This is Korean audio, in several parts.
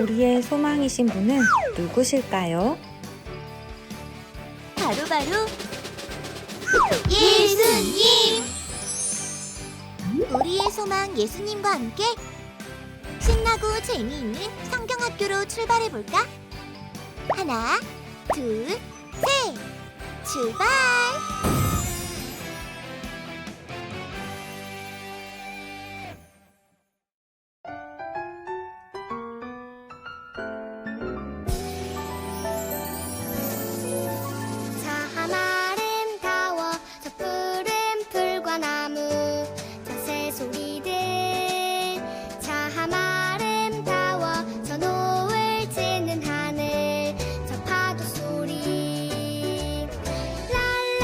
우리의 소망이신 분은 누구실까요? 바로 예수님! 우리의 소망 예수님과 함께 신나고 재미있는 성경학교로 출발해볼까? 하나, 둘, 셋! 출발! 참 아름다워 저 푸른 풀과 나무 저 새소리들 참 아름다워 저 노을 지는 하늘 저 파도 소리 랄랄랄라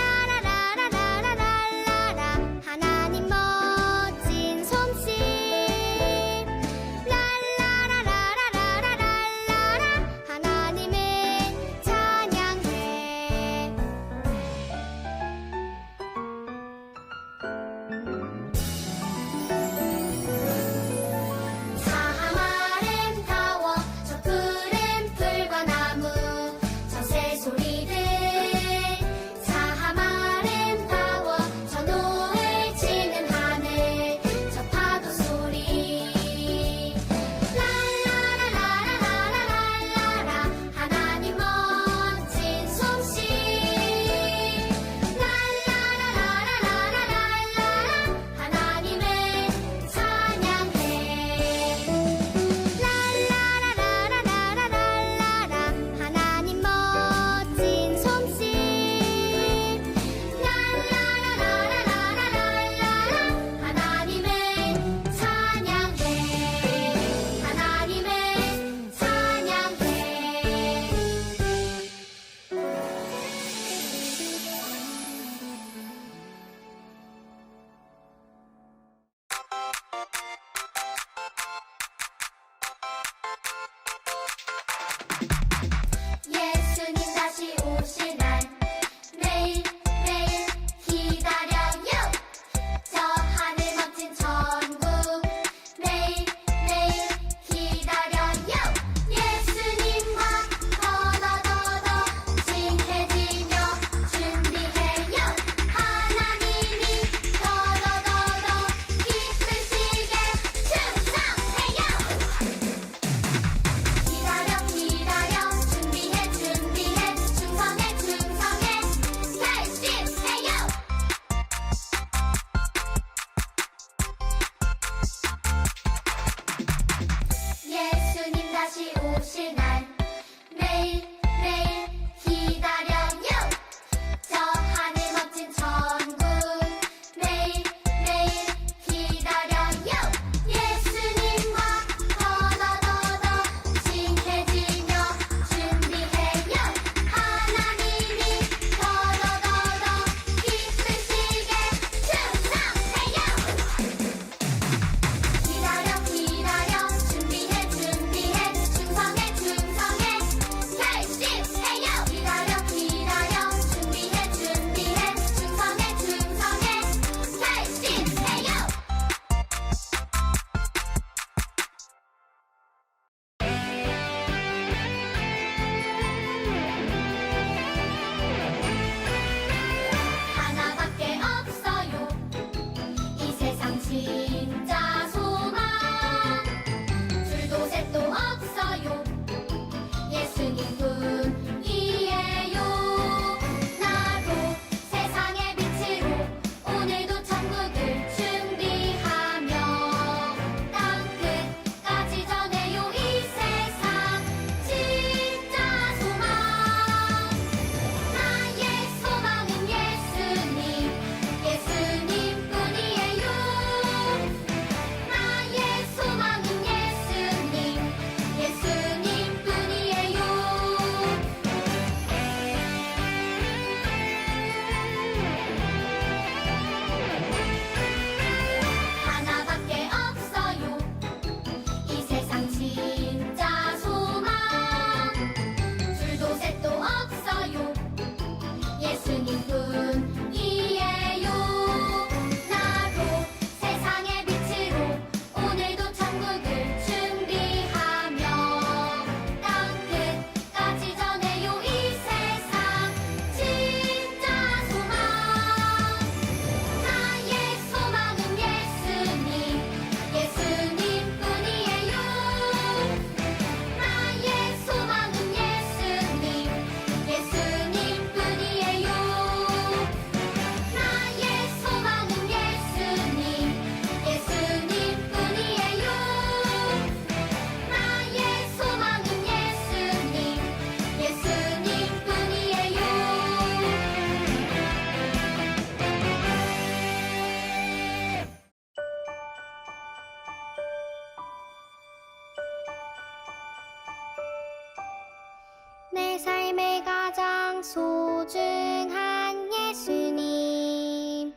소중한 예수님,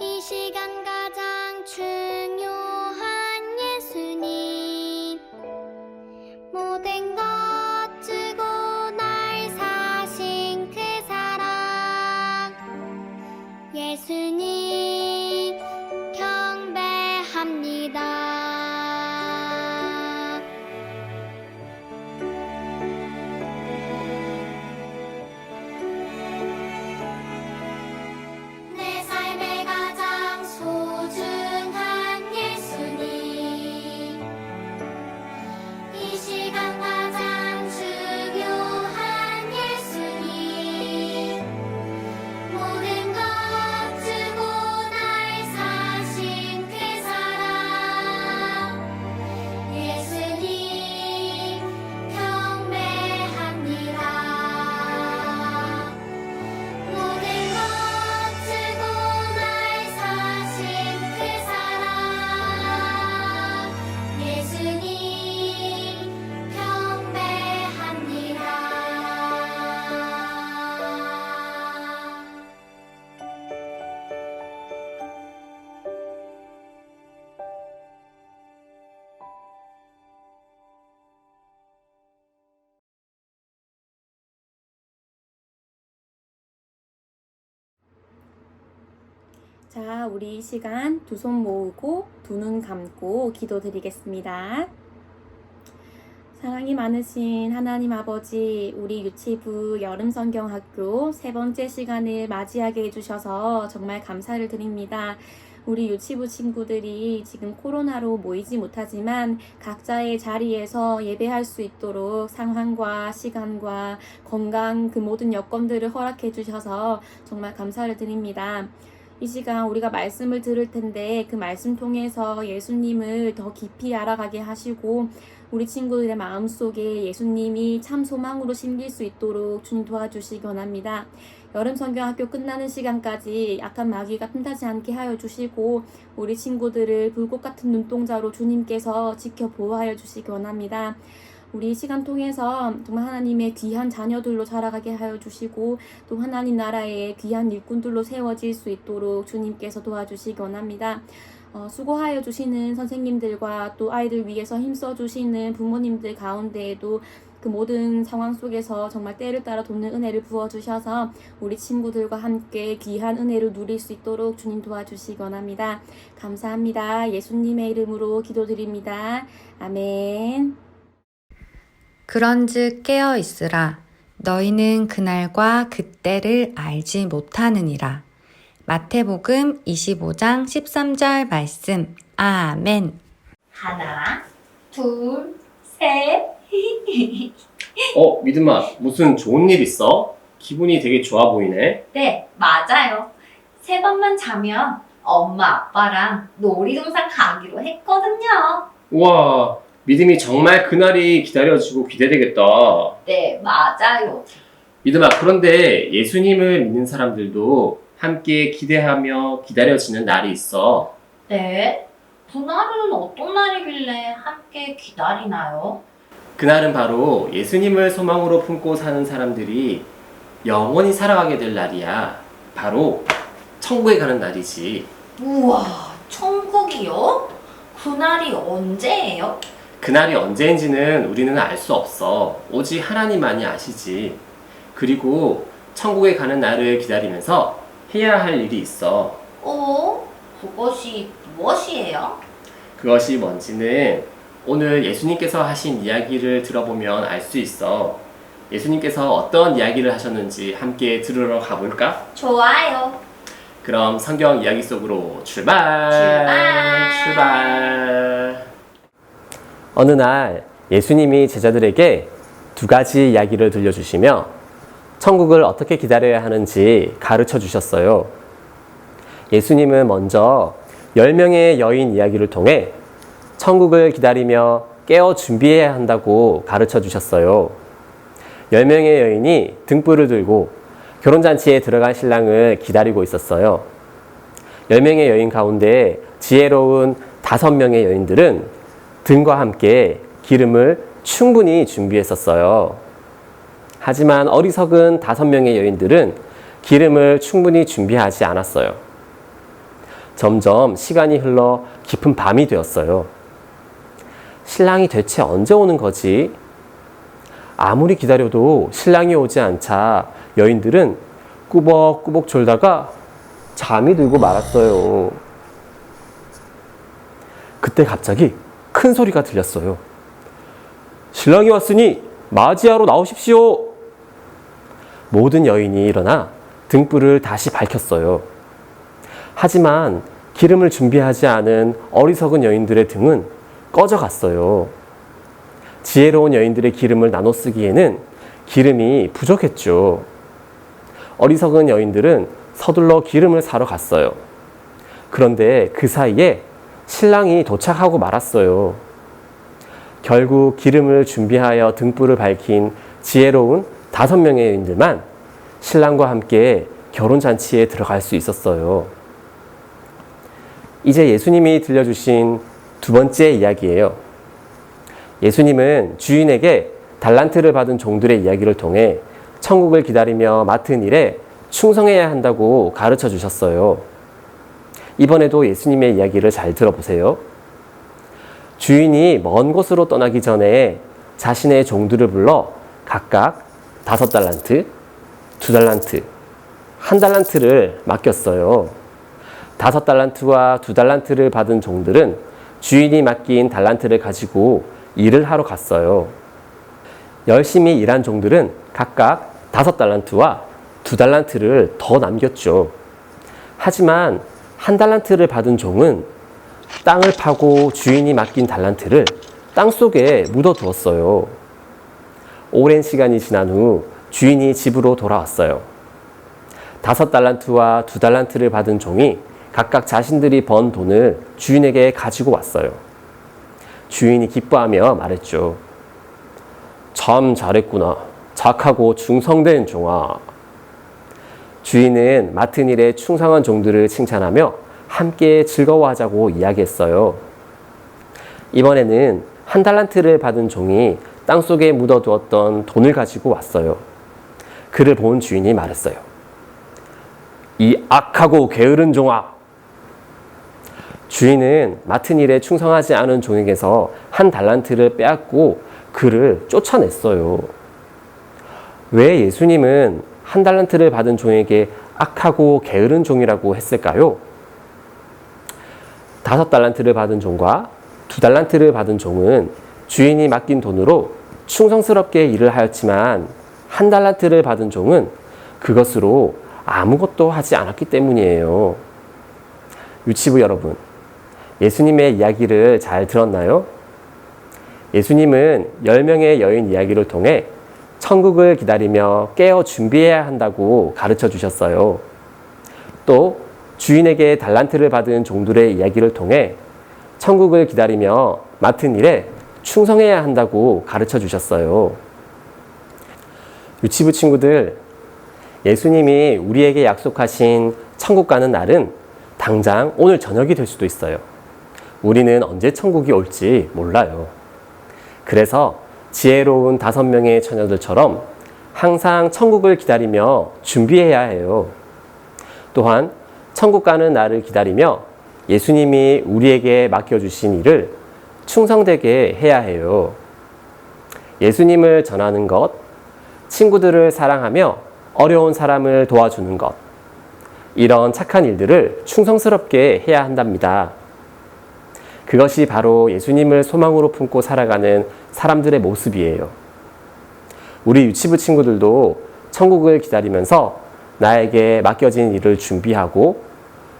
이 시간 가장 중요한 예수님, 모든 것 주고 날 사신 그 사랑, 예수님 경배합니다. 내 삶에 가장 소중한 예수님, 이 시간 가장 중요한 예수님, 모든 것 주고 날 사신 그 사랑, 예수님 경배합니다. 모든 것 주고 날 사신 그 사랑, 예수님 경배합니다. 자, 우리 이 시간 두 손 모으고 두 눈 감고 기도드리겠습니다. 사랑이 많으신 하나님 아버지, 우리 유치부 여름성경학교 세 번째 시간을 맞이하게 해주셔서 정말 감사를 드립니다. 우리 유치부 친구들이 지금 코로나로 모이지 못하지만 각자의 자리에서 예배할 수 있도록 상황과 시간과 건강 그 모든 여건들을 허락해 주셔서 정말 감사를 드립니다. 이 시간 우리가 말씀을 들을 텐데 그 말씀 통해서 예수님을 더 깊이 알아가게 하시고 우리 친구들의 마음속에 예수님이 참 소망으로 심길 수 있도록 주님 도와주시기 원합니다. 여름성경학교 끝나는 시간까지 약한 마귀가 틈타지 않게 하여 주시고 우리 친구들을 불꽃 같은 눈동자로 주님께서 지켜 보호하여 주시기 원합니다. 우리 시간 통해서 정말 하나님의 귀한 자녀들로 자라가게 하여 주시고 또 하나님 나라의 귀한 일꾼들로 세워질 수 있도록 주님께서 도와주시기 원합니다. 수고하여 주시는 선생님들과 또 아이들 위해서 힘써 주시는 부모님들 가운데에도 그 모든 상황 속에서 정말 때를 따라 돕는 은혜를 부어주셔서 우리 친구들과 함께 귀한 은혜를 누릴 수 있도록 주님 도와주시기 원합니다. 감사합니다. 예수님의 이름으로 기도드립니다. 아멘. 그런즉 깨어 있으라. 너희는 그날과 그때를 알지 못하느니라. 마태복음 25장 13절 말씀. 아멘. 하나, 둘, 셋. 믿음아, 무슨 좋은 일 있어? 기분이 되게 좋아 보이네. 네, 맞아요. 새벽만 자면 엄마, 아빠랑 놀이동산 가기로 했거든요. 우와, 믿음이 정말 그날이 기다려지고 기대되겠다. 네, 맞아요. 믿음아, 그런데 예수님을 믿는 사람들도 함께 기대하며 기다려지는 날이 있어. 네? 그날은 어떤 날이길래 함께 기다리나요? 그날은 바로 예수님을 소망으로 품고 사는 사람들이 영원히 살아가게 될 날이야. 바로 천국에 가는 날이지. 우와, 천국이요? 그날이 언제예요? 그날이 언제인지는 우리는 알 수 없어. 오직 하나님만이 아시지. 그리고 천국에 가는 날을 기다리면서 해야 할 일이 있어. 그것이 무엇이에요? 그것이 뭔지는 오늘 예수님께서 하신 이야기를 들어보면 알 수 있어. 예수님께서 어떤 이야기를 하셨는지 함께 들으러 가볼까? 좋아요. 그럼 성경 이야기 속으로 출발! 출발! 어느 날 예수님이 제자들에게 두 가지 이야기를 들려주시며 천국을 어떻게 기다려야 하는지 가르쳐 주셨어요. 예수님은 먼저 10명의 여인 이야기를 통해 천국을 기다리며 깨어 준비해야 한다고 가르쳐 주셨어요. 10명의 여인이 등불을 들고 결혼잔치에 들어간 신랑을 기다리고 있었어요. 10명의 여인 가운데 지혜로운 5명의 여인들은 등과 함께 기름을 충분히 준비했었어요. 하지만 어리석은 5명의 여인들은 기름을 충분히 준비하지 않았어요. 점점 시간이 흘러 깊은 밤이 되었어요. 신랑이 대체 언제 오는 거지? 아무리 기다려도 신랑이 오지 않자 여인들은 꾸벅꾸벅 졸다가 잠이 들고 말았어요. 그때 갑자기 큰 소리가 들렸어요. 신랑이 왔으니 맞이하러 나오십시오. 모든 여인이 일어나 등불을 다시 밝혔어요. 하지만 기름을 준비하지 않은 어리석은 여인들의 등은 꺼져갔어요. 지혜로운 여인들의 기름을 나눠 쓰기에는 기름이 부족했죠. 어리석은 여인들은 서둘러 기름을 사러 갔어요. 그런데 그 사이에 신랑이 도착하고 말았어요. 결국 기름을 준비하여 등불을 밝힌 지혜로운 5명의 여인들만 신랑과 함께 결혼잔치에 들어갈 수 있었어요. 이제 예수님이 들려주신 두 번째 이야기예요. 예수님은 주인에게 달란트를 받은 종들의 이야기를 통해 천국을 기다리며 맡은 일에 충성해야 한다고 가르쳐 주셨어요. 이번에도 예수님의 이야기를 잘 들어보세요. 주인이 먼 곳으로 떠나기 전에 자신의 종들을 불러 각각 5달란트, 2달란트, 1달란트를 맡겼어요. 5달란트와 2달란트를 받은 종들은 주인이 맡긴 달란트를 가지고 일을 하러 갔어요. 열심히 일한 종들은 각각 5달란트와 2달란트를 더 남겼죠. 하지만 1달란트를 받은 종은 땅을 파고 주인이 맡긴 달란트를 땅속에 묻어두었어요. 오랜 시간이 지난 후 주인이 집으로 돌아왔어요. 5달란트와 2달란트를 받은 종이 각각 자신들이 번 돈을 주인에게 가지고 왔어요. 주인이 기뻐하며 말했죠. 참 잘했구나. 착하고 충성된 종아. 주인은 맡은 일에 충성한 종들을 칭찬하며 함께 즐거워하자고 이야기했어요. 이번에는 1달란트를 받은 종이 땅속에 묻어두었던 돈을 가지고 왔어요. 그를 본 주인이 말했어요. 이 악하고 게으른 종아. 주인은 맡은 일에 충성하지 않은 종에게서 1달란트를 빼앗고 그를 쫓아냈어요. 왜 예수님은 1달란트를 받은 종에게 악하고 게으른 종이라고 했을까요? 5달란트를 받은 종과 2달란트를 받은 종은 주인이 맡긴 돈으로 충성스럽게 일을 하였지만 1달란트를 받은 종은 그것으로 아무것도 하지 않았기 때문이에요. 유치부 여러분, 예수님의 이야기를 잘 들었나요? 예수님은 10명의 여인 이야기를 통해 천국을 기다리며 깨어 준비해야 한다고 가르쳐 주셨어요. 또 주인에게 달란트를 받은 종들의 이야기를 통해 천국을 기다리며 맡은 일에 충성해야 한다고 가르쳐 주셨어요. 유치부 친구들, 예수님이 우리에게 약속하신 천국 가는 날은 당장 오늘 저녁이 될 수도 있어요. 우리는 언제 천국이 올지 몰라요. 그래서 지혜로운 5명의 처녀들처럼 항상 천국을 기다리며 준비해야 해요. 또한 천국 가는 날을 기다리며 예수님이 우리에게 맡겨주신 일을 충성되게 해야 해요. 예수님을 전하는 것, 친구들을 사랑하며 어려운 사람을 도와주는 것, 이런 착한 일들을 충성스럽게 해야 한답니다. 그것이 바로 예수님을 소망으로 품고 살아가는 사람들의 모습이에요. 우리 유치부 친구들도 천국을 기다리면서 나에게 맡겨진 일을 준비하고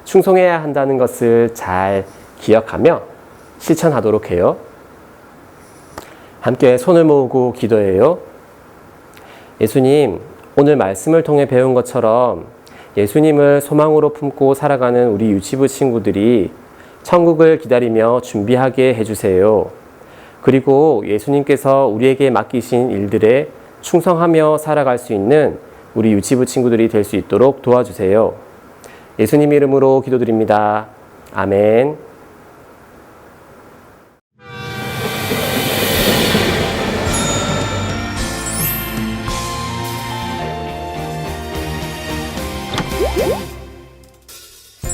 충성해야 한다는 것을 잘 기억하며 실천하도록 해요. 함께 손을 모으고 기도해요. 예수님, 오늘 말씀을 통해 배운 것처럼 예수님을 소망으로 품고 살아가는 우리 유치부 친구들이 천국을 기다리며 준비하게 해주세요. 그리고 예수님께서 우리에게 맡기신 일들에 충성하며 살아갈 수 있는 우리 유치부 친구들이 될 수 있도록 도와주세요. 예수님 이름으로 기도드립니다. 아멘.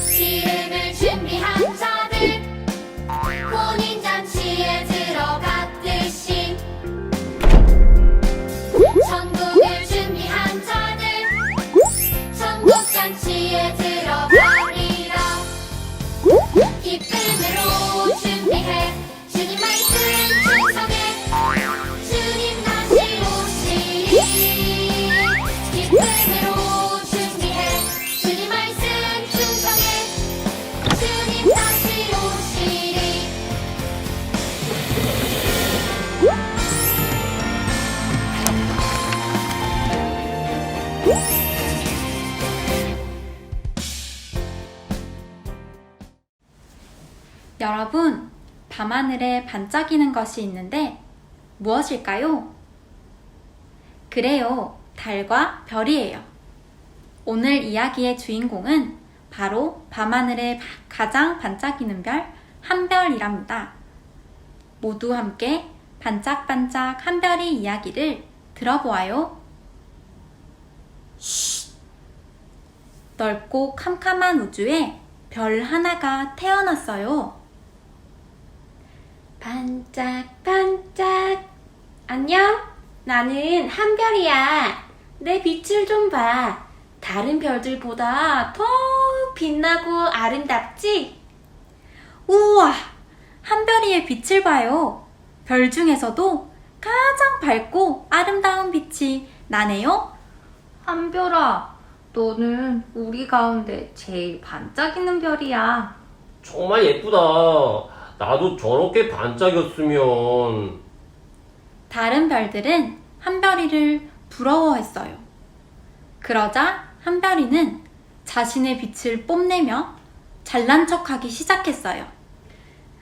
기름을 준비한 자들 혼인잔치에 들어갔듯이 천국을 준비한 자들 천국잔치에 들어가리라. 기쁨으로 준비해 주님 말씀 충성해 주님 다시 오시리. 기쁨으로 준비해 주님 말씀 충성해 주님 다시 오시리. 여러분, 밤하늘에 반짝이는 것이 있는데 무엇일까요? 그래요, 달과 별이에요. 오늘 이야기의 주인공은 바로 밤하늘에 가장 반짝이는 별, 한별이랍니다. 모두 함께 반짝반짝 한별이 이야기를 들어보아요. 쉿! 넓고 캄캄한 우주에 별 하나가 태어났어요. 반짝반짝. 안녕? 나는 한별이야. 내 빛을 좀 봐. 다른 별들보다 더 빛나고 아름답지? 우와! 한별이의 빛을 봐요. 별 중에서도 가장 밝고 아름다운 빛이 나네요. 한별아, 너는 우리 가운데 제일 반짝이는 별이야. 정말 예쁘다. 나도 저렇게 반짝였으면. 다른 별들은 한별이를 부러워했어요. 그러자 한별이는 자신의 빛을 뽐내며 잘난 척하기 시작했어요.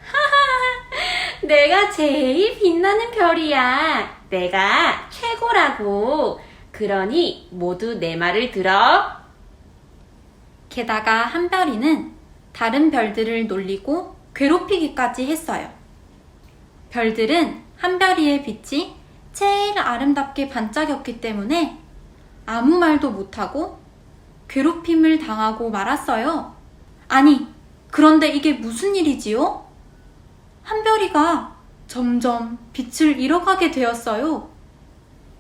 하하, 내가 제일 빛나는 별이야. 내가 최고라고. 그러니 모두 내 말을 들어. 게다가 한별이는 다른 별들을 놀리고 괴롭히기까지 했어요. 별들은 한별이의 빛이 제일 아름답게 반짝였기 때문에 아무 말도 못하고 괴롭힘을 당하고 말았어요. 아니, 그런데 이게 무슨 일이지요? 한별이가 점점 빛을 잃어가게 되었어요.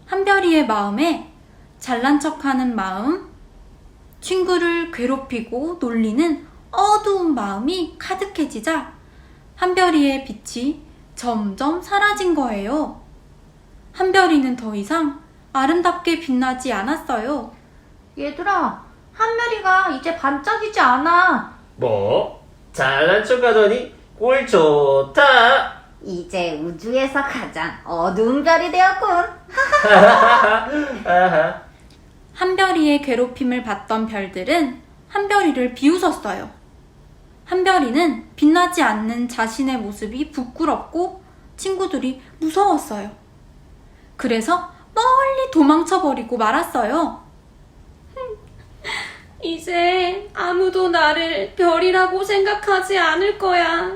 한별이의 마음에 잘난 척하는 마음, 친구를 괴롭히고 놀리는 어두운 마음이 가득해지자 한별이의 빛이 점점 사라진 거예요. 한별이는 더 이상 아름답게 빛나지 않았어요. 얘들아, 한별이가 이제 반짝이지 않아. 뭐? 잘난 척하더니 꼴 좋다. 이제 우주에서 가장 어두운 별이 되었군. 아하. 한별이의 괴롭힘을 받던 별들은 한별이를 비웃었어요. 한별이는 빛나지 않는 자신의 모습이 부끄럽고 친구들이 무서웠어요. 그래서 멀리 도망쳐버리고 말았어요. 이제 아무도 나를 별이라고 생각하지 않을 거야.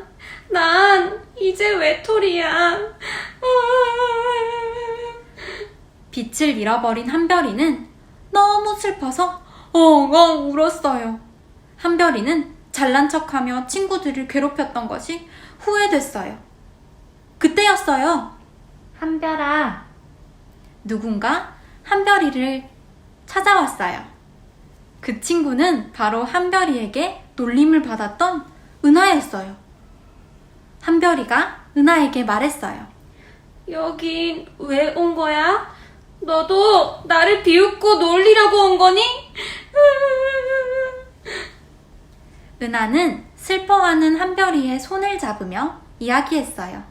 난 이제 외톨이야. 빛을 잃어버린 한별이는 너무 슬퍼서 엉엉 울었어요. 한별이는 잘난 척하며 친구들을 괴롭혔던 것이 후회됐어요. 그때였어요. 한별아, 누군가 한별이를 찾아왔어요. 그 친구는 바로 한별이에게 놀림을 받았던 은하였어요. 한별이가 은하에게 말했어요. 여긴 왜 온 거야? 너도 나를 비웃고 놀리려고 온 거니? 은하는 슬퍼하는 한별이의 손을 잡으며 이야기했어요.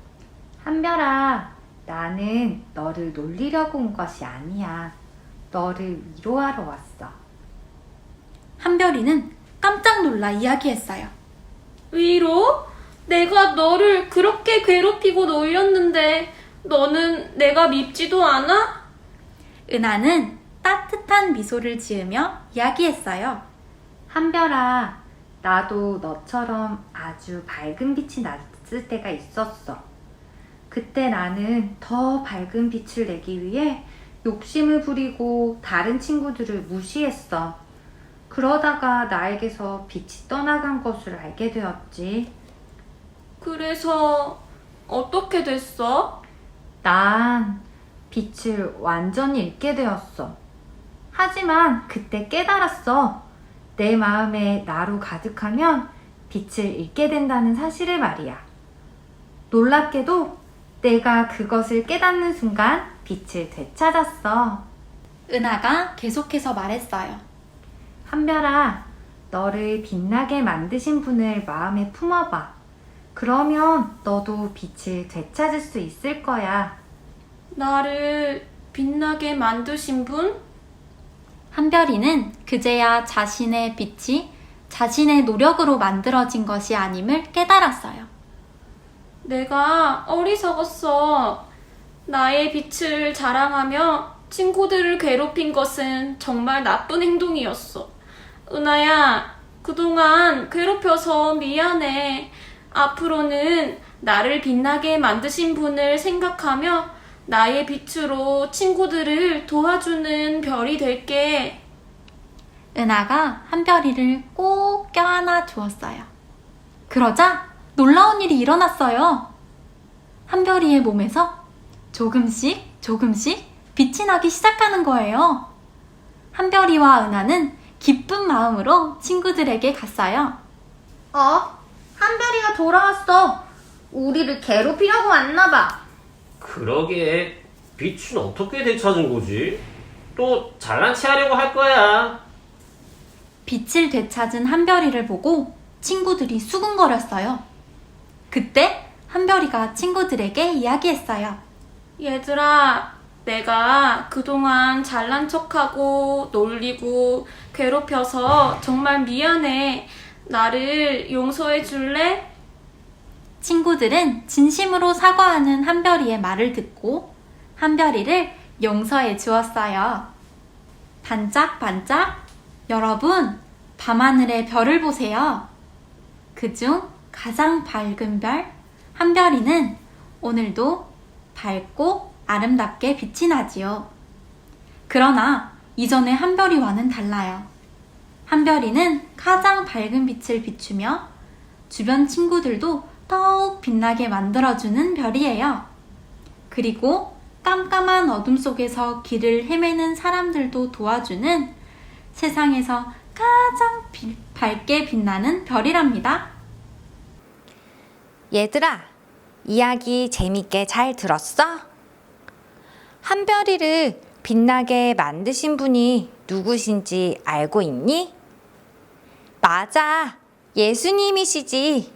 한별아, 나는 너를 놀리려고 온 것이 아니야. 너를 위로하러 왔어. 한별이는 깜짝 놀라 이야기했어요. 위로? 내가 너를 그렇게 괴롭히고 놀렸는데 너는 내가 밉지도 않아? 은하는 따뜻한 미소를 지으며 이야기했어요. 한별아, 나도 너처럼 아주 밝은 빛이 났을 때가 있었어. 그때 나는 더 밝은 빛을 내기 위해 욕심을 부리고 다른 친구들을 무시했어. 그러다가 나에게서 빛이 떠나간 것을 알게 되었지. 그래서 어떻게 됐어? 난 빛을 완전히 잃게 되었어. 하지만 그때 깨달았어. 내 마음에 나로 가득하면 빛을 잃게 된다는 사실을 말이야. 놀랍게도 내가 그것을 깨닫는 순간 빛을 되찾았어. 은하가 계속해서 말했어요. 한별아, 너를 빛나게 만드신 분을 마음에 품어봐. 그러면 너도 빛을 되찾을 수 있을 거야. 나를 빛나게 만드신 분? 한별이는 그제야 자신의 빛이 자신의 노력으로 만들어진 것이 아님을 깨달았어요. 내가 어리석었어. 나의 빛을 자랑하며 친구들을 괴롭힌 것은 정말 나쁜 행동이었어. 은하야, 그동안 괴롭혀서 미안해. 앞으로는 나를 빛나게 만드신 분을 생각하며 나의 빛으로 친구들을 도와주는 별이 될게. 은하가 한별이를 꼭 껴안아 주었어요. 그러자 놀라운 일이 일어났어요. 한별이의 몸에서 조금씩 빛이 나기 시작하는 거예요. 한별이와 은하는 기쁜 마음으로 친구들에게 갔어요. 한별이가 돌아왔어. 우리를 괴롭히려고 왔나봐. 그러게 빛은 어떻게 되찾은 거지? 또 잘난 체 하려고 할 거야. 빛을 되찾은 한별이를 보고 친구들이 수군거렸어요. 그때 한별이가 친구들에게 이야기했어요. 얘들아, 내가 그동안 잘난 척하고 놀리고 괴롭혀서 정말 미안해. 나를 용서해 줄래? 친구들은 진심으로 사과하는 한별이의 말을 듣고 한별이를 용서해 주었어요. 반짝반짝, 여러분, 밤하늘의 별을 보세요. 그중 가장 밝은 별, 한별이는 오늘도 밝고 아름답게 빛이 나지요. 그러나 이전의 한별이와는 달라요. 한별이는 가장 밝은 빛을 비추며 주변 친구들도 더욱 빛나게 만들어주는 별이에요. 그리고 깜깜한 어둠 속에서 길을 헤매는 사람들도 도와주는 세상에서 가장 밝게 빛나는 별이랍니다. 얘들아, 이야기 재밌게 잘 들었어? 한별이를 빛나게 만드신 분이 누구신지 알고 있니? 맞아, 예수님이시지.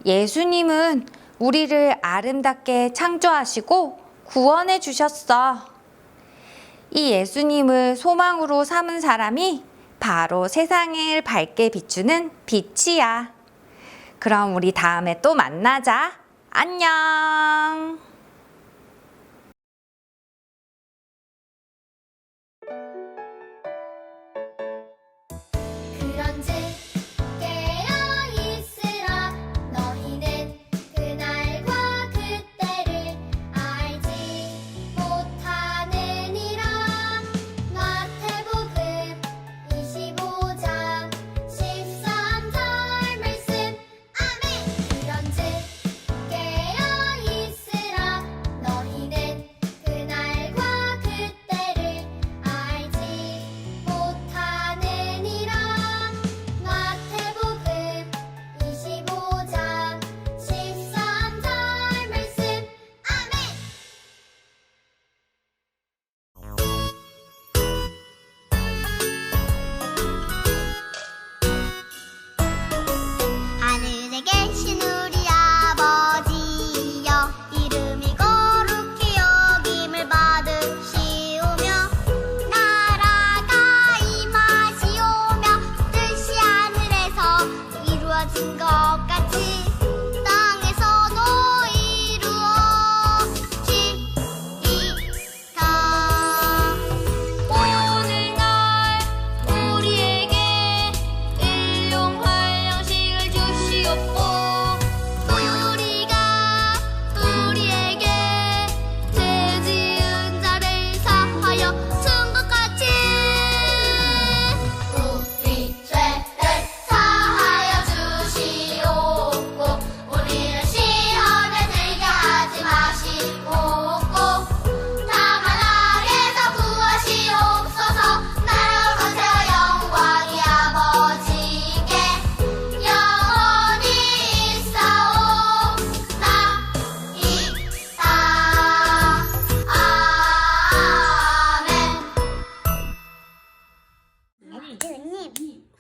예수님은 우리를 아름답게 창조하시고 구원해 주셨어. 이 예수님을 소망으로 삼은 사람이 바로 세상을 밝게 비추는 빛이야. 그럼 우리 다음에 또 만나자. 안녕. 그런즉 깨어있으라 너희는 그날과 그때를 알지 못하느니라. 마태복음 25장 13절 말씀. 아멘. 그런즉 깨어있으라 너희는 그날과 그때를 알지 못하느니라.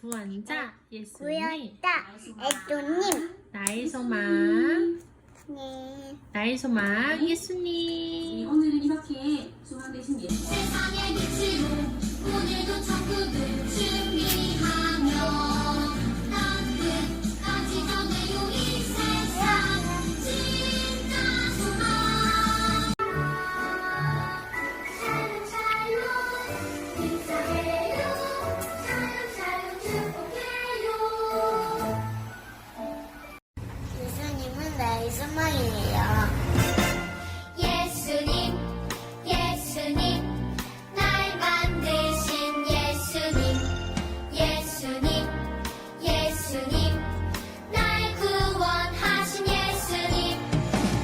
구원자 예수님 구였다 예수님. 나의 소망 네. 나의 소망 예수님. 오늘은 이렇게 소망 되신 예수 세상의 빛으로 오늘도 천국을 준비하며 끝까지 전해요 이 세상 진짜 소망. 샬롬 인사해요 샬롬 축복해요. 예수님은 나의 소망이에요. 예수님 예수님 날 만드신 예수님 예수님 예수님 날 구원하신 예수님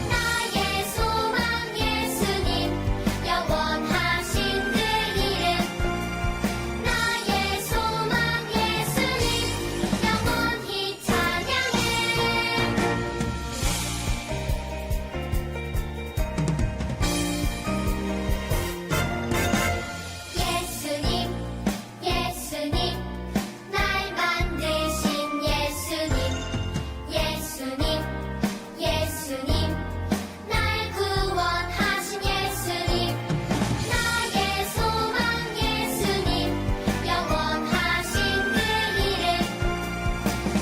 나의 소망 예수님 영원하신 그 이름 나의 소망 예수님 영원히 찬양해. 예수님 예수님 날 만드신 예수님 예수님 예수님 날 구원하신 예수님 나의 소망 예수님 영원하신 그 이름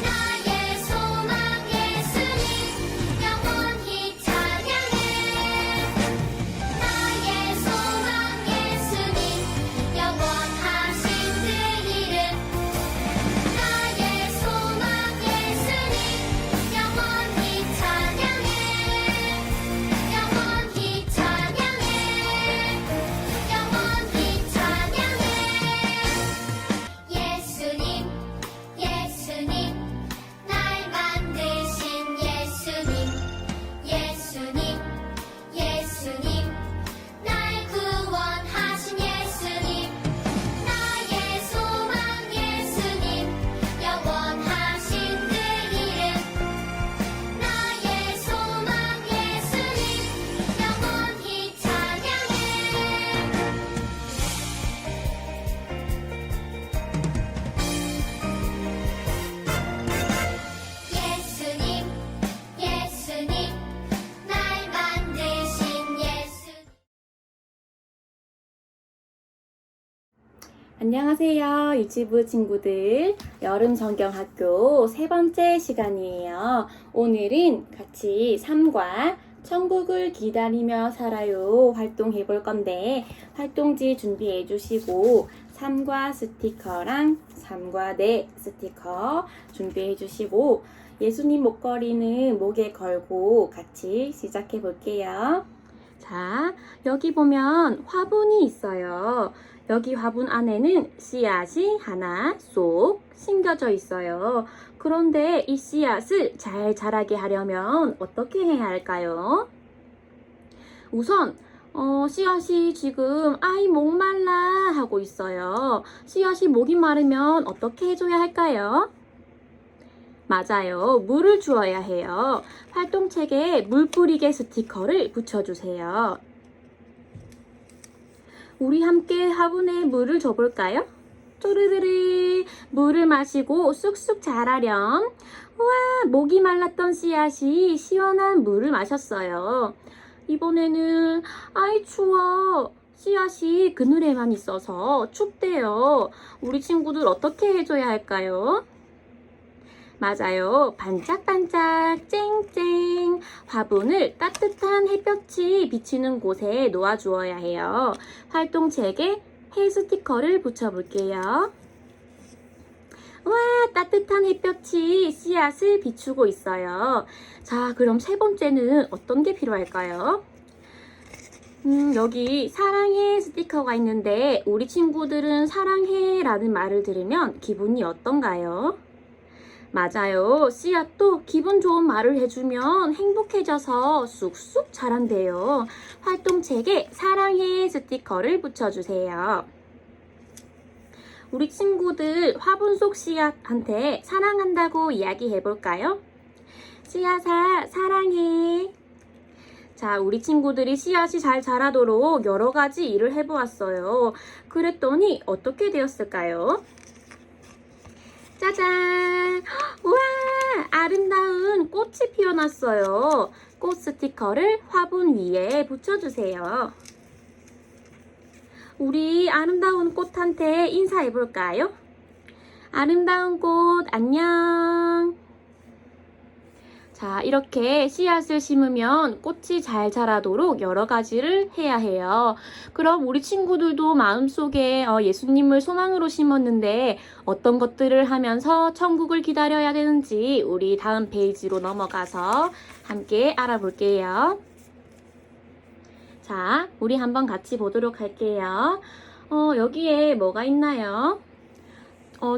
나의 소망 예수님 영원히 찬양해. 나의 소망 예수님 영원하신 그 이름 나의 소망 예수님 영원히 찬양해. 영원히 찬양해. 영원히 찬양해. 예수님 예수님 날 만드신 예수님 예수님 예수님 날 구원하신 예수님 나의 소망 예수님 영원하신 그 이름 나의 소망 예수님 영원히 찬양해. 예수님 예수님 날 만드신 예수님. 안녕하세요 유치부 친구들. 여름 성경학교 세 번째 시간이에요. 오늘은 같이 3과 천국을 기다리며 살아요 활동해 볼 건데 활동지 준비해 주시고 3과 스티커랑 3과 네 스티커 준비해 주시고 예수님 목걸이는 목에 걸고 같이 시작해 볼게요. 자, 여기 보면 화분이 있어요. 여기 화분 안에는 씨앗이 하나 쏙 심겨져 있어요. 그런데 이 씨앗을 잘 자라게 하려면 어떻게 해야 할까요? 우선 씨앗이 지금 아이 목말라 하고 있어요. 씨앗이 목이 마르면 어떻게 해줘야 할까요? 맞아요. 물을 주어야 해요. 활동책에 물 뿌리개 스티커를 붙여주세요. 우리 함께 화분에 물을 줘볼까요? 쪼르르르 물을 마시고 쑥쑥 자라렴. 우와, 목이 말랐던 씨앗이 시원한 물을 마셨어요. 이번에는 아이 추워. 씨앗이 그늘에만 있어서 춥대요. 우리 친구들 어떻게 해줘야 할까요? 맞아요. 반짝반짝 쨍쨍 화분을 따뜻한 햇볕이 비치는 곳에 놓아주어야 해요. 활동책에 해 스티커를 붙여볼게요. 와, 따뜻한 햇볕이 씨앗을 비추고 있어요. 자, 그럼 세 번째는 어떤 게 필요할까요? 여기 사랑해 스티커가 있는데 우리 친구들은 사랑해 라는 말을 들으면 기분이 어떤가요? 맞아요. 씨앗도 기분 좋은 말을 해주면 행복해져서 쑥쑥 자란대요. 활동책에 사랑해 스티커를 붙여주세요. 우리 친구들 화분 속 씨앗한테 사랑한다고 이야기해볼까요? 씨앗아, 사랑해. 자, 우리 친구들이 씨앗이 잘 자라도록 여러 가지 일을 해보았어요. 그랬더니 어떻게 되었을까요? 짜잔! 우와! 아름다운 꽃이 피어났어요. 꽃 스티커를 화분 위에 붙여주세요. 우리 아름다운 꽃한테 인사해볼까요? 아름다운 꽃, 안녕! 자, 이렇게 씨앗을 심으면 꽃이 잘 자라도록 여러 가지를 해야 해요. 그럼 우리 친구들도 마음속에 예수님을 소망으로 심었는데 어떤 것들을 하면서 천국을 기다려야 되는지 우리 다음 페이지로 넘어가서 함께 알아볼게요. 자, 우리 한번 같이 보도록 할게요. 여기에 뭐가 있나요?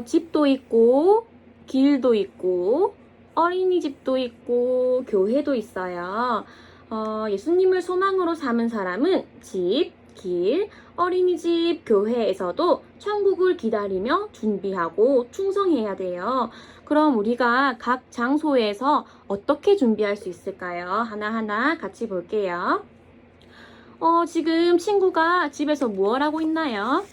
집도 있고, 길도 있고, 어린이집도 있고 교회도 있어요. 예수님을 소망으로 삼은 사람은 집, 길, 어린이집, 교회에서도 천국을 기다리며 준비하고 충성해야 돼요. 그럼 우리가 각 장소에서 어떻게 준비할 수 있을까요? 하나하나 같이 볼게요. 지금 친구가 집에서 무엇 하고 있나요?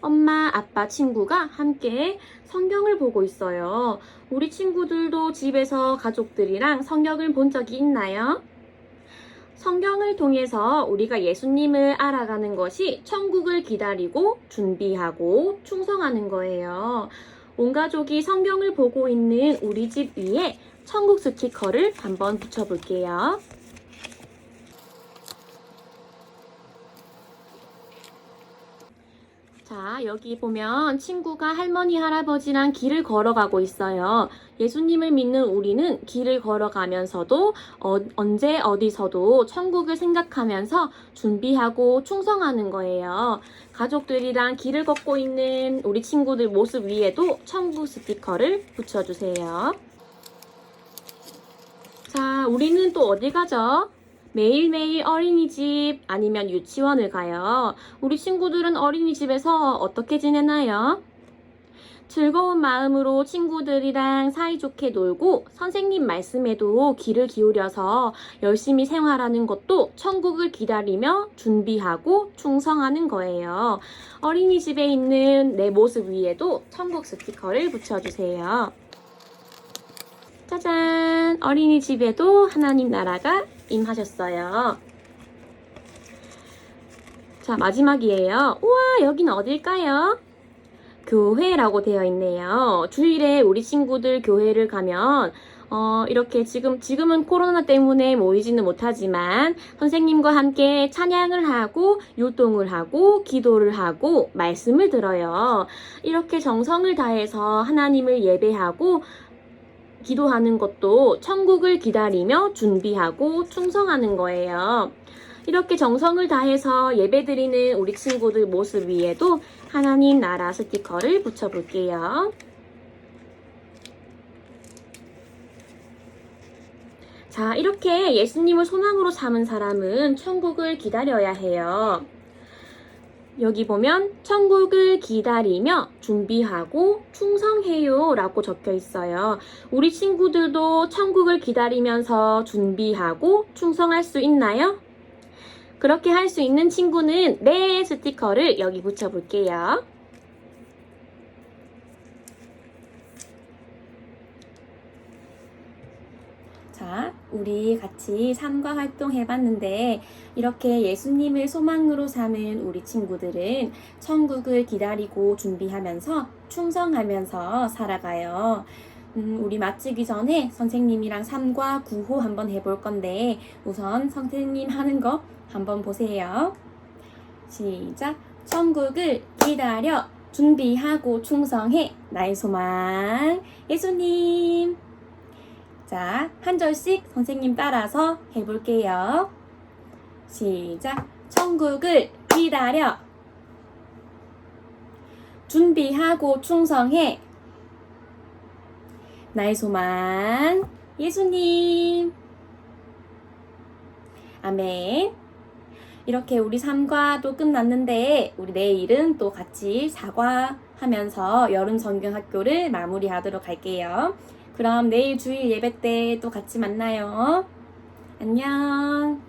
엄마, 아빠, 친구가 함께 성경을 보고 있어요. 우리 친구들도 집에서 가족들이랑 성경을 본 적이 있나요? 성경을 통해서 우리가 예수님을 알아가는 것이 천국을 기다리고 준비하고 충성하는 거예요. 온 가족이 성경을 보고 있는 우리 집 위에 천국 스티커를 한번 붙여볼게요. 자, 여기 보면 친구가 할머니, 할아버지랑 길을 걸어가고 있어요. 예수님을 믿는 우리는 길을 걸어가면서도 언제 어디서도 천국을 생각하면서 준비하고 충성하는 거예요. 가족들이랑 길을 걷고 있는 우리 친구들 모습 위에도 천국 스티커를 붙여주세요. 자, 우리는 또 어디 가죠? 매일매일 어린이집 아니면 유치원을 가요. 우리 친구들은 어린이집에서 어떻게 지내나요? 즐거운 마음으로 친구들이랑 사이좋게 놀고 선생님 말씀에도 귀를 기울여서 열심히 생활하는 것도 천국을 기다리며 준비하고 충성하는 거예요. 어린이집에 있는 내 모습 위에도 천국 스티커를 붙여주세요. 짜잔! 어린이집에도 하나님 나라가 임하셨어요. 자, 마지막이에요. 우와, 여긴 어딜까요? 교회라고 되어 있네요. 주일에 우리 친구들 교회를 가면 이렇게 지금은 코로나 때문에 모이지는 못하지만 선생님과 함께 찬양을 하고 율동을 하고 기도를 하고 말씀을 들어요. 이렇게 정성을 다해서 하나님을 예배하고 기도하는 것도 천국을 기다리며 준비하고 충성하는 거예요. 이렇게 정성을 다해서 예배드리는 우리 친구들 모습 위에도 하나님 나라 스티커를 붙여볼게요. 자, 이렇게 예수님을 소망으로 삼은 사람은 천국을 기다려야 해요. 여기 보면 천국을 기다리며 준비하고 충성해요 라고 적혀 있어요. 우리 친구들도 천국을 기다리면서 준비하고 충성할 수 있나요? 그렇게 할 수 있는 친구는 네 스티커를 여기 붙여볼게요. 자, 우리 같이 삶과 활동 해봤는데 이렇게 예수님을 소망으로 삼은 우리 친구들은 천국을 기다리고 준비하면서 충성하면서 살아가요. 우리 마치기 전에 선생님이랑 삶과 구호 한번 해볼 건데 우선 선생님 하는 거 한번 보세요. 시작! 천국을 기다려 준비하고 충성해 나의 소망 예수님. 자, 한 절씩 선생님 따라서 해볼게요. 시작! 천국을 기다려 준비하고 충성해 나의 소망 예수님. 아멘. 이렇게 우리 삶과도 끝났는데 우리 내일은 또 같이 사과하면서 여름 성경학교를 마무리하도록 할게요. 그럼 내일 주일 예배 때 또 같이 만나요. 안녕.